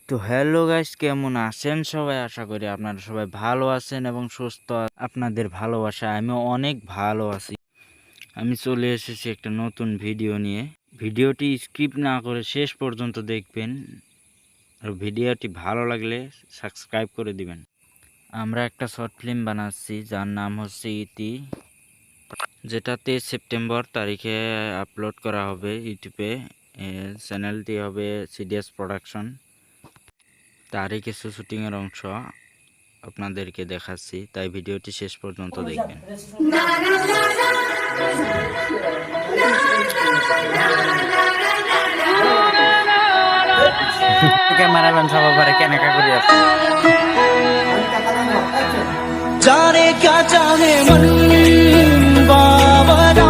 তো hello guys, কেমন আছেন সবাই? আশা করি আপনারা সবাই ভালো আছেন এবং সুস্থ আপনাদের ভালোবাসায় আমি অনেক ভালো আছি। আমি চলে এসেছি একটা নতুন ভিডিও নিয়ে। ভিডিওটি স্কিপ না করে শেষ পর্যন্ত দেখবেন আর ভিডিওটি ভালো লাগলে সাবস্ক্রাইব করে দিবেন। আমরা একটা শর্ট ফিল্ম বানাচ্ছি যার নাম হচ্ছে ইতি, যেটা 23 সেপ্টেম্বর তারিখে আপলোড করা হবে ইউটিউবে। চ্যানেলটি হবে সিডিএস প্রোডাকশন। তারই কিছু শুটিংয়ের অংশ আপনাদেরকে দেখাচ্ছি, তাই ভিডিওটি শেষ পর্যন্ত দেখবেন। ক্যামেরাম্যান সবার কেনাকা করে আছে। जाने क्या चाहे मन बाबा